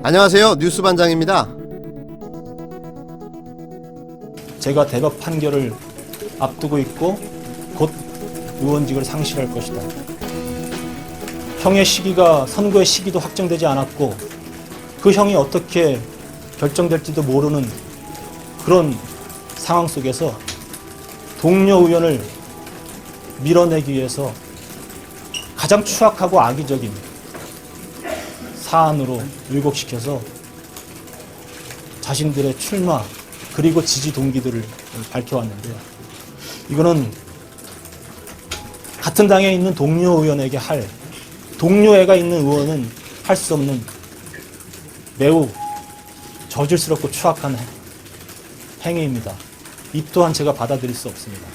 안녕하세요. 뉴스반장입니다. 제가 대법 판결을 앞두고 있고 곧 의원직을 상실할 것이다. 형의 시기가 선고의 시기도 확정되지 않았고 그 형이 어떻게 결정될지도 모르는 그런 상황 속에서 동료 의원을 밀어내기 위해서 가장 추악하고 악의적인 사안으로 왜곡시켜서 자신들의 출마 그리고 지지 동기들을 밝혀왔는데요. 이거는 같은 당에 있는 동료 의원에게 동료애가 있는 의원은 할 수 없는 매우 저질스럽고 추악한 행위입니다. 이 또한 제가 받아들일 수 없습니다.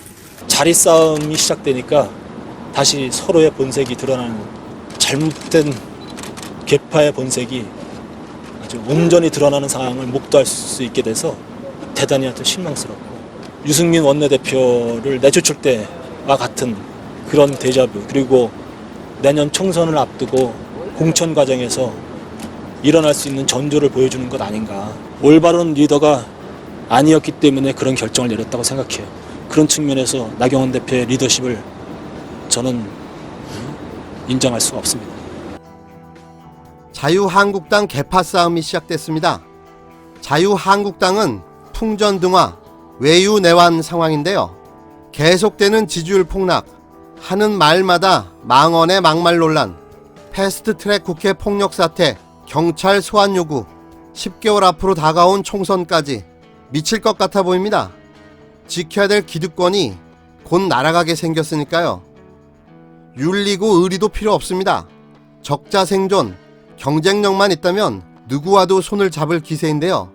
자리 싸움이 시작되니까 다시 서로의 본색이 드러나는 잘못된 계파의 본색이 아주 온전히 드러나는 상황을 목도할 수 있게 돼서 대단히 아주 실망스럽고 유승민 원내대표를 내쫓을 때와 같은 그런 데자뷰 그리고 내년 총선을 앞두고 공천 과정에서 일어날 수 있는 전조를 보여주는 것 아닌가. 올바른 리더가 아니었기 때문에 그런 결정을 내렸다고 생각해요. 그런 측면에서 나경원 대표의 리더십을 저는 인정할 수가 없습니다. 자유한국당 개파 싸움이 시작됐습니다. 자유한국당은 풍전등화, 외유내환 상황인데요. 계속되는 지지율 폭락, 하는 말마다 망언의 막말 논란, 패스트트랙 국회 폭력 사태, 경찰 소환 요구, 10개월 앞으로 다가온 총선까지 미칠 것 같아 보입니다. 지켜야 될 기득권이 곧 날아가게 생겼으니까요. 윤리고 의리도 필요 없습니다. 적자 생존, 경쟁력만 있다면 누구와도 손을 잡을 기세인데요.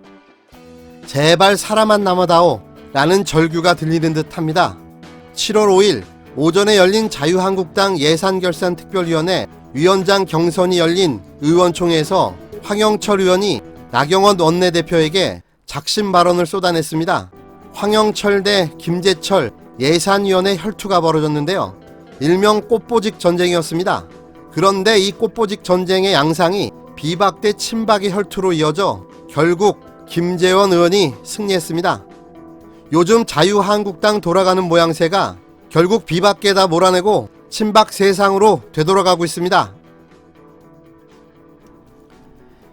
제발 사람만 남아다오 라는 절규가 들리는 듯합니다. 7월 5일 오전에 열린 자유한국당 예산결산특별위원회 위원장 경선이 열린 의원총회에서 황영철 의원이 나경원 원내대표에게 작심 발언을 쏟아냈습니다. 황영철 대 김재철 예산위원회 혈투가 벌어졌는데요. 일명 꽃보직 전쟁이었습니다. 그런데 이 꽃보직 전쟁의 양상이 비박 대 친박의 혈투로 이어져 결국 김재원 의원이 승리했습니다. 요즘 자유한국당 돌아가는 모양새가 결국 비박계다 몰아내고 친박 세상으로 되돌아가고 있습니다.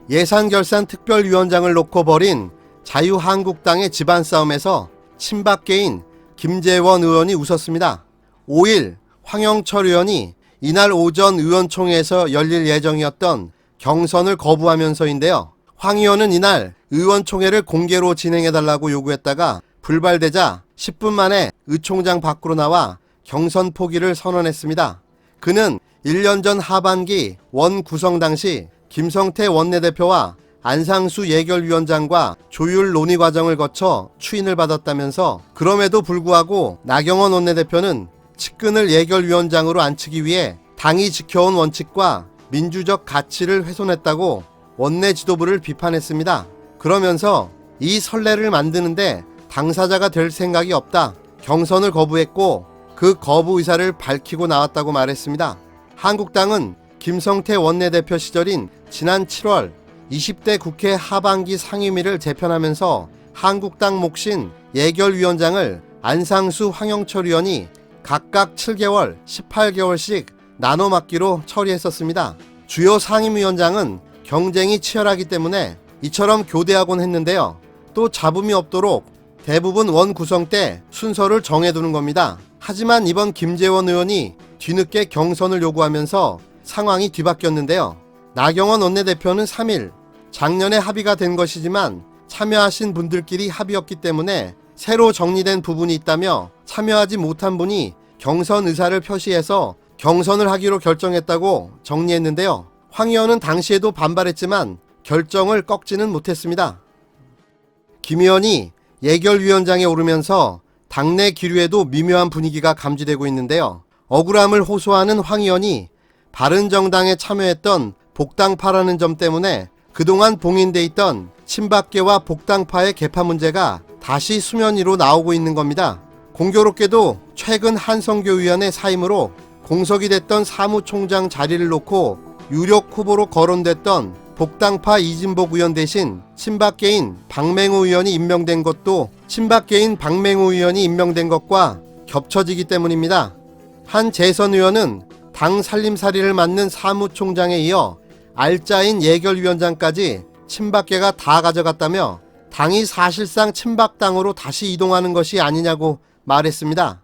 예산결산특별위원장을 놓고 벌인 자유한국당의 집안 싸움에서 친박계인 김재원 의원이 웃었습니다. 5일 황영철 의원이 이날 오전 의원총회에서 열릴 예정이었던 경선을 거부하면서인데요. 황 의원은 이날 의원총회를 공개로 진행해달라고 요구했다가 불발되자 10분 만에 의총장 밖으로 나와 경선 포기를 선언했습니다. 그는 1년 전 하반기 원 구성 당시 김성태 원내대표와 안상수 예결위원장과 조율 논의 과정을 거쳐 추인을 받았다면서 그럼에도 불구하고 나경원 원내대표는 측근을 예결위원장으로 앉히기 위해 당이 지켜온 원칙과 민주적 가치를 훼손했다고 원내 지도부를 비판했습니다. 그러면서 이 선례를 만드는데 당사자가 될 생각이 없다. 경선을 거부했고 그 거부 의사를 밝히고 나왔다고 말했습니다. 한국당은 김성태 원내대표 시절인 지난 7월 20대 국회 하반기 상임위를 재편하면서 한국당 몫인 예결위원장을 안상수 황영철 의원이 각각 7개월, 18개월씩 나눠 맡기로 처리했었습니다. 주요 상임위원장은 경쟁이 치열하기 때문에 이처럼 교대하곤 했는데요. 또 잡음이 없도록 대부분 원 구성 때 순서를 정해두는 겁니다. 하지만 이번 김재원 의원이 뒤늦게 경선을 요구하면서 상황이 뒤바뀌었는데요. 나경원 원내대표는 3일 작년에 합의가 된 것이지만 참여하신 분들끼리 합의였기 때문에 새로 정리된 부분이 있다며 참여하지 못한 분이 경선 의사를 표시해서 경선을 하기로 결정했다고 정리했는데요. 황 의원은 당시에도 반발했지만 결정을 꺾지는 못했습니다. 김 의원이 예결위원장에 오르면서 당내 기류에도 미묘한 분위기가 감지되고 있는데요. 억울함을 호소하는 황 의원이 바른정당에 참여했던 복당파라는 점 때문에 그동안 봉인돼 있던 친박계와 복당파의 개파 문제가 다시 수면 위로 나오고 있는 겁니다. 공교롭게도 최근 한성교 의원의 사임으로 공석이 됐던 사무총장 자리를 놓고 유력 후보로 거론됐던 복당파 이진복 의원 대신 친박계인 박맹우 의원이 임명된 것도 친박계인 박맹우 의원이 임명된 것과 겹쳐지기 때문입니다. 한 재선 의원은 당 살림살이를 맡는 사무총장에 이어 알짜인 예결위원장까지 친박계가 다 가져갔다며 당이 사실상 친박당으로 다시 이동하는 것이 아니냐고 말했습니다.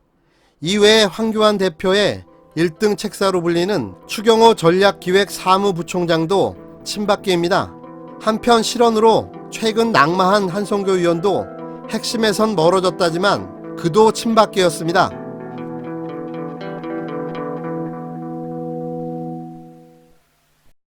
이외에 황교안 대표의 1등 책사로 불리는 추경호 전략기획사무부총장도 친박계입니다. 한편 실언으로 최근 낙마한 한성교 의원도 핵심에선 멀어졌다지만 그도 친박계였습니다.